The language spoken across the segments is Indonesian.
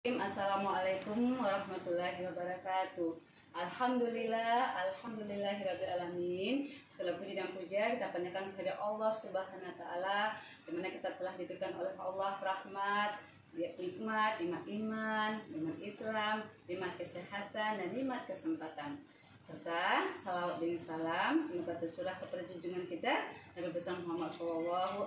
Assalamualaikum warahmatullahi wabarakatuh. Alhamdulillahirabbil alamin. Segala puji dan puja kita panjatkan kepada Allah Subhanahu wa taala, di mana kita telah diberikan oleh Allah rahmat, nikmat iman, nikmat Islam, nikmat kesehatan dan nikmat kesempatan. Serta salawat dengan salam semoga tercurah kepada junjungan kita Nabi besar Muhammad SAW.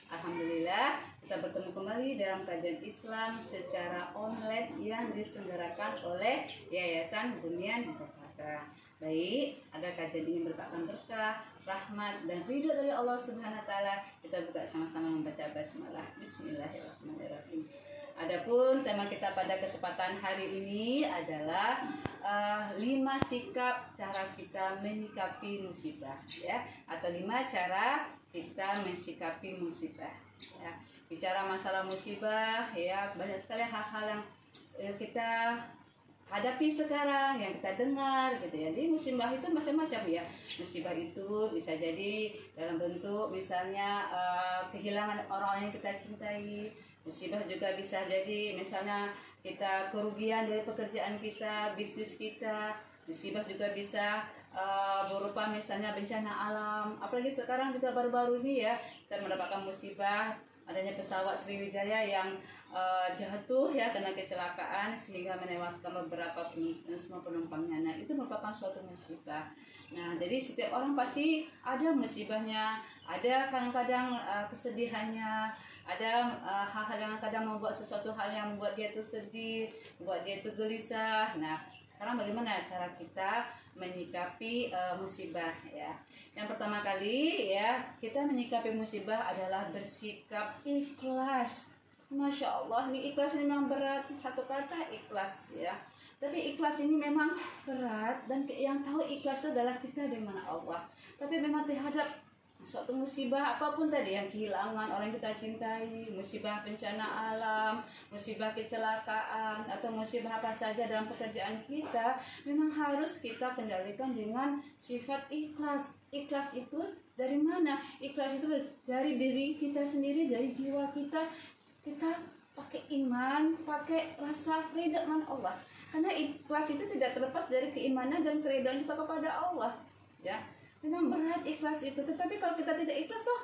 Alhamdulillah kita bertemu kembali dalam kajian Islam secara online yang diselenggarakan oleh Yayasan Bunyan Jakarta. Baik, agar kajian ini merupakan berkah, rahmat dan ridho dari Allah Subhanahu wa taala, kita buka sama-sama membaca basmalah. Bismillahirrahmanirrahim. Adapun tema kita pada kesempatan hari ini adalah 5 sikap cara kita menyikapi musibah, ya, atau 5 cara kita mensikapi musibah. Ya. Bicara masalah musibah, ya, banyak sekali hal-hal yang kita hadapi sekarang, yang kita dengar gitu ya. Jadi musibah itu macam-macam ya. Musibah itu bisa jadi dalam bentuk misalnya kehilangan orang yang kita cintai. Musibah juga bisa jadi misalnya kita kerugian dari pekerjaan kita, bisnis kita. Musibah juga bisa berupa misalnya bencana alam. Apalagi sekarang juga baru-baru ini ya kita mendapatkan musibah adanya pesawat Sriwijaya yang jatuh ya karena kecelakaan sehingga menewaskan beberapa semua penumpangnya. Nah, itu merupakan suatu musibah. Nah, jadi setiap orang pasti ada musibahnya, ada kadang-kadang kesedihannya, ada hal-hal yang kadang membuat sesuatu hal yang membuat dia itu sedih, membuat dia itu gelisah. Nah, sekarang bagaimana cara kita menyikapi musibah ya? Yang pertama kali ya, kita menyikapi musibah adalah bersikap ikhlas. Masya Allah, ini ikhlas ini memang berat, satu kata ikhlas ya. Tapi ikhlas ini memang berat dan yang tahu ikhlas itu adalah kita dengan Allah. Tapi memang terhadap suatu musibah apapun tadi yang kehilangan orang yang kita cintai, musibah bencana alam, musibah kecelakaan atau musibah apa saja dalam pekerjaan kita, memang harus kita kendalikan dengan sifat ikhlas. Ikhlas itu dari mana? Ikhlas itu dari diri kita sendiri, dari jiwa kita. Kita pakai iman, pakai rasa ridha dengan Allah. Karena ikhlas itu tidak terlepas dari keimanan dan keridhaan kita kepada Allah. Ya. Memang berat ikhlas itu, tetapi kalau kita tidak ikhlas toh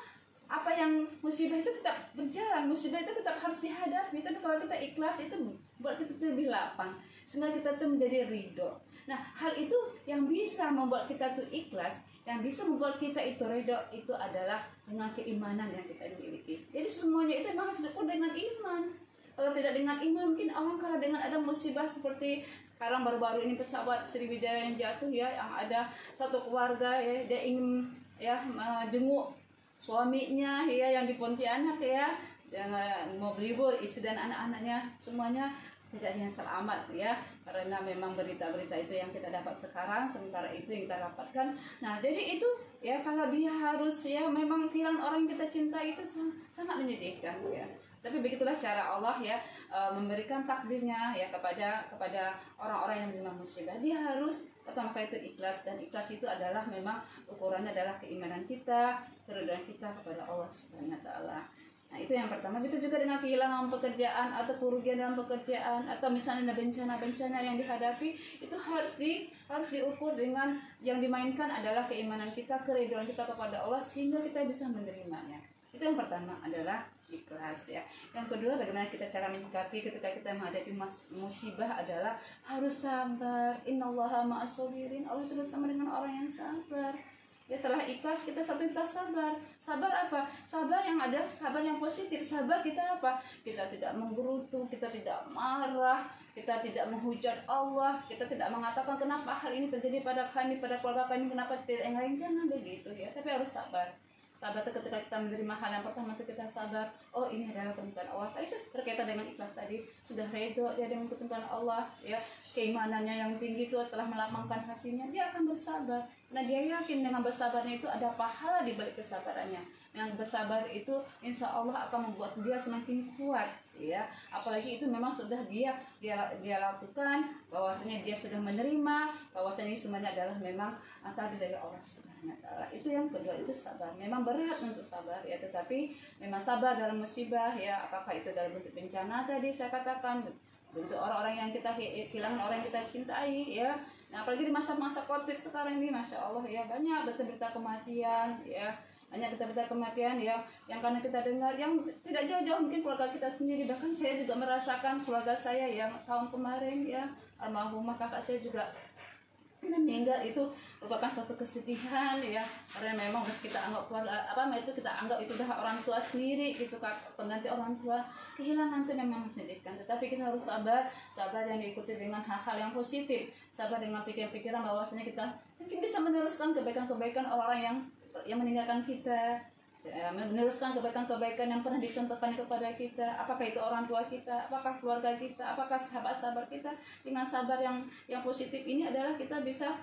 apa yang musibah itu tetap berjalan, musibah itu tetap harus dihadapi. Tapi kalau kita ikhlas itu buat kita lebih lapang, sehingga kita tuh menjadi ridho. Nah, hal itu yang bisa membuat kita tuh ikhlas, yang bisa membuat kita itu ridho itu adalah dengan keimanan yang kita miliki. Jadi semuanya itu memang harus diukur dengan iman. Kalau tidak dengan iman, mungkin orang kalau dengan ada musibah seperti sekarang baru-baru ini pesawat Sriwijaya yang jatuh ya, yang ada satu keluarga ya, dia ingin ya jenguk suaminya ya yang di Pontianak ya, yang mau berlibur, istri dan anak-anaknya semuanya tidak yang selamat ya, karena memang berita-berita itu yang kita dapat sekarang, sementara itu yang kita dapatkan. Nah, jadi itu ya kalau dia harus ya memang kehilangan orang yang kita cintai itu sangat menyedihkan ya. Tapi begitulah cara Allah ya memberikan takdirnya ya kepada orang-orang yang menerima musibah. Dia harus pertama kali itu ikhlas, dan ikhlas itu adalah memang ukurannya adalah keimanan kita, keridhaan kita kepada Allah Subhanahu wa taala. Nah, itu yang pertama. Itu juga dengan kehilangan pekerjaan atau kerugian dalam pekerjaan atau misalnya bencana-bencana yang dihadapi, itu harus diukur dengan yang dimainkan adalah keimanan kita, keridhaan kita kepada Allah sehingga kita bisa menerimanya. Itu yang pertama adalah ikhlas ya. Yang kedua, bagaimana kita cara menyikapi ketika kita menghadapi musibah adalah harus sabar. Innallaha ma'as-sabirin. Allah itu bersama dengan orang yang sabar. Ya, setelah ikhlas kita sabar. Sabar apa? Sabar yang ada, sabar yang positif. Sabar kita apa? Kita tidak menggerutu, kita tidak marah, kita tidak menghujat Allah, kita tidak mengatakan kenapa hal ini terjadi pada kami, pada keluarga kami, kenapa tidak yang lain. Jangan begitu ya. Tapi harus sabar. Sabar itu ketika kita menerima hal yang pertama itu kita sabar, oh ini adalah ketentuan Allah. Tadi itu berkaitan dengan ikhlas tadi, sudah ridho dia dengan ketentuan Allah ya, keimanannya yang tinggi itu telah melapangkan hatinya, dia akan bersabar. Nah dia yakin dengan bersabarnya itu ada pahala di balik kesabarannya. Yang bersabar itu insya Allah akan membuat dia semakin kuat, ya. Apalagi itu memang sudah dia lakukan, bahwasanya dia sudah menerima, bahwasanya semuanya adalah memang tadi dari Allah Subhanahu Wa Taala. Itu yang kedua, itu sabar. Memang berat untuk sabar, ya, tetapi memang sabar dalam musibah, ya. Apakah itu dalam bentuk bencana tadi saya katakan, bentuk orang-orang yang kita kehilangan, orang yang kita cintai, ya. Nah, apalagi di masa-masa COVID sekarang ini, masya Allah, ya, banyak berita-berita kematian, ya, banyak berita-berita kematian, ya, yang karena kita dengar, yang tidak jauh-jauh mungkin keluarga kita sendiri. Bahkan saya juga merasakan keluarga saya yang tahun kemarin, ya, almarhumah kakak saya juga meninggal. Itu merupakan suatu kesedihan, ya, karena memang kita anggap keluarga kita anggap itu udah orang tua sendiri gitu, pengganti orang tua. Kehilangan itu memang menyedihkan, tetapi kita harus sabar yang diikuti dengan hal-hal yang positif, sabar dengan pikiran-pikiran bahwasanya kita mungkin bisa meneruskan kebaikan-kebaikan orang-orang yang meninggalkan kita, meneruskan kebaikan-kebaikan yang pernah dicontohkan kepada kita. Apakah itu orang tua kita, apakah keluarga kita, apakah sahabat-sahabat kita. Dengan sabar yang positif ini adalah kita bisa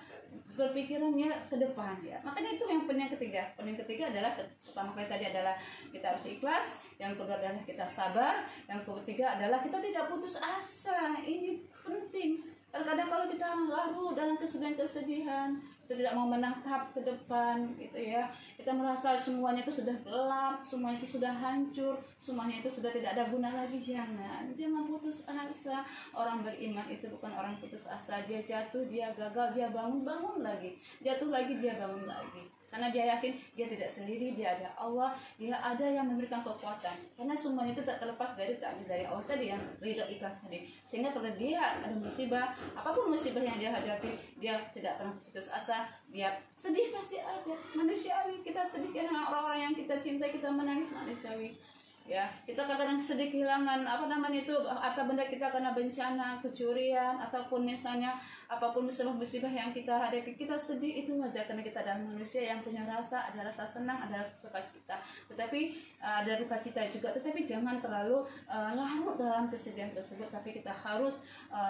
berpikirannya ke depan, ya. Makanya itu yang poin ketiga. Poin ketiga adalah, pertama kali tadi adalah kita harus ikhlas, yang kedua adalah kita sabar, yang ketiga adalah kita tidak putus asa. Ini penting. Kadang-kadang kalau kita larut dalam kesedihan-kesedihan, kita tidak mau menatap ke depan, gitu, ya. Kita merasa semuanya itu sudah gelap, semuanya itu sudah hancur, semuanya itu sudah tidak ada guna lagi. Jangan putus asa. Orang beriman itu bukan orang putus asa. Dia jatuh, dia gagal, dia bangun lagi, jatuh lagi, dia bangun lagi. Karena dia yakin dia tidak sendiri, dia ada Allah, dia ada yang memberikan kekuatan. Karena semuanya itu tak terlepas dari Allah tadi, yang ridho ikhlas tadi. Sehingga kalau dia ada musibah, apapun musibah yang dia hadapi, dia tidak pernah putus asa. Dia sedih pasti ada, manusiawi. Kita sedih karena orang-orang yang kita cintai, kita menangis, manusiawi. Ya, kita kadang-kadang sedih kehilangan harta benda kita karena bencana, kecurian, ataupun misalnya apapun musibah yang kita hadapi, kita sedih, itu wajar karena kita adalah manusia yang punya rasa, ada rasa senang, ada rasa sukacita. Tetapi ada duka cita juga, tetapi jangan terlalu larut dalam kesedihan tersebut. Tapi kita harus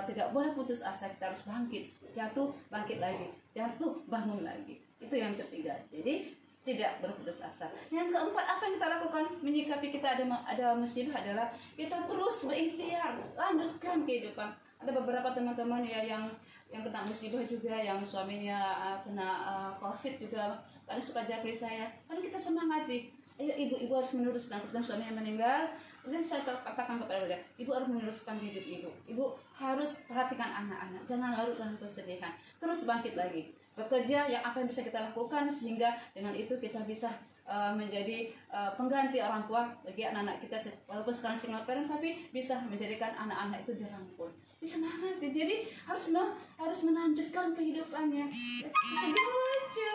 tidak boleh putus asa, kita harus bangkit, jatuh bangkit lagi, jatuh bangun lagi. Itu yang ketiga. Jadi tidak berputus asa. Yang keempat, apa yang kita lakukan menyikapi kita ada musibah adalah kita terus berikhtiar, lanjutkan kehidupan. Ada beberapa teman-teman, ya, yang kena musibah juga, yang suaminya kena COVID juga, kadang suka japri saya, kan kita semangati, ayo ibu harus meneruskan. Kemudian suaminya meninggal, kemudian saya katakan kepada dia, ibu harus meneruskan hidup ibu harus perhatikan anak-anak, jangan larut dalam kesedihan, terus bangkit lagi, bekerja yang apa yang bisa kita lakukan, sehingga dengan itu kita bisa menjadi pengganti orang tua bagi anak-anak kita, walaupun sekarang single parent, tapi bisa menjadikan anak-anak itu dirangkul, disemangati. Jadi harus melanjutkan kehidupannya. Sedih aja,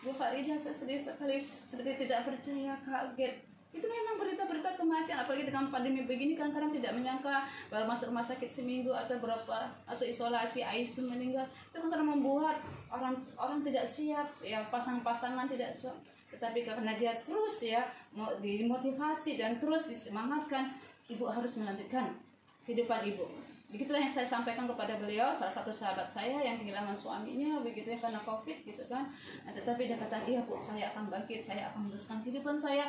Bu Faridah, saya sedih sekali, seperti tidak percaya, kaget. Itu memang berita-berita kematian, apalagi dengan pandemi begini, kadang-kadang tidak menyangka bahwa masuk rumah sakit seminggu atau berapa, masuk isolasi, ICU, meninggal. Itu kadang-kadang membuat orang tidak siap, ya, pasangan tidak siap. Tetapi karena dia terus, ya, dimotivasi dan terus disemangatkan, ibu harus melanjutkan kehidupan ibu. Begitulah yang saya sampaikan kepada beliau, salah satu sahabat saya yang kehilangan suaminya begitu, ya, karena COVID, gitu kan. Nah, tetapi dia kata, iya Bu, saya akan bangkit, saya akan meneruskan kehidupan saya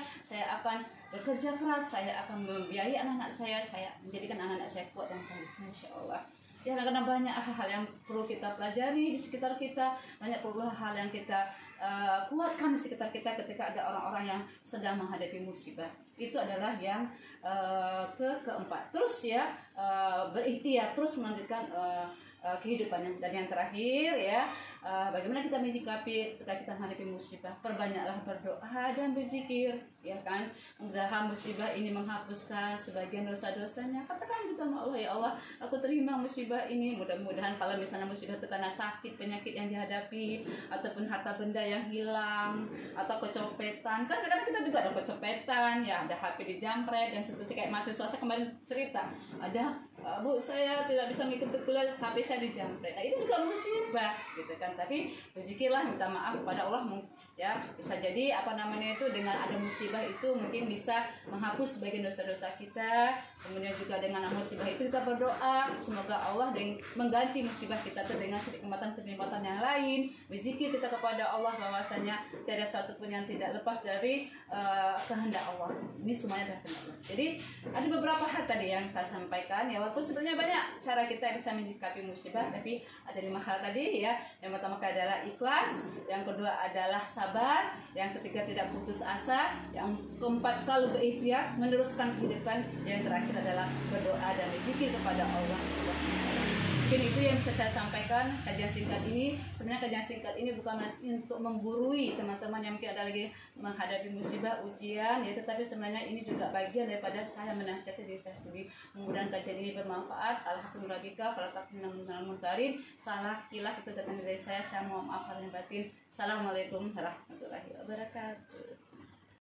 akan bekerja keras, saya akan membiayai anak-anak saya menjadikan anak-anak saya kuat dan baik. Masya Allah. Ya, kadang-kadang banyak hal yang perlu kita pelajari di sekitar kita, banyak perlu hal yang kita kuatkan di sekitar kita ketika ada orang-orang yang sedang menghadapi musibah. Itu adalah yang keempat. Terus, ya, berikhtiar, terus melanjutkan kehidupan. Dan yang terakhir, ya, bagaimana kita menyikapi ketika kita menghadapi musibah. Perbanyaklah berdoa dan berzikir, ya kan. Mudah-mudahan musibah ini menghapuskan sebagian dosa-dosanya. Katakan kita sama Allah, ya Allah, aku terima musibah ini. Mudah-mudahan kalau misalnya musibah itu karena sakit, penyakit yang dihadapi, ataupun harta benda yang hilang, atau kecopetan. Kan kadang-kadang kita juga ada kecopetan, ya, ada HP dijamret dan seterusnya. Kayak mahasiswa saya kemarin cerita, ada Bu saya tidak bisa mengikuti kuliah, HP saya dijamret. Nah, itu juga musibah gitu kan. Tapi berzikirlah, minta maaf kepada Allah, ya bisa jadi itu dengan ada musibah itu mungkin bisa menghapus sebagian dosa-dosa kita. Kemudian juga dengan musibah itu kita berdoa semoga Allah mengganti musibah kita itu dengan kenikmatan yang lain. Berzikir kita kepada Allah bahwasanya tiada satu pun yang tidak lepas dari kehendak Allah. Ini semuanya adalah kehendak Allah. Jadi ada beberapa hal tadi yang saya sampaikan, ya walaupun sebenarnya banyak cara kita bisa menyikapi musibah, tapi ada 5 hal tadi ya. Yang pertama adalah ikhlas, yang kedua adalah sabar, yang ketiga tidak putus asa, yang keempat selalu berikhtiar meneruskan kehidupan, yang terakhir adalah berdoa dan berzikir kepada Allah Subhanahu wa taala. Mungkin itu yang bisa saya sampaikan kajian singkat ini. Sebenarnya kajian singkat ini bukan untuk menggurui teman-teman yang mungkin ada lagi menghadapi musibah, ujian, ya, tetapi sebenarnya ini juga bagian daripada saya menasihati diri saya sendiri. Mudah-mudahan kajian ini bermanfaat. Alhamdulillah, salah kilaf itu datang dari saya mohon maaf lahir batin. Assalamualaikum warahmatullahi wabarakatuh.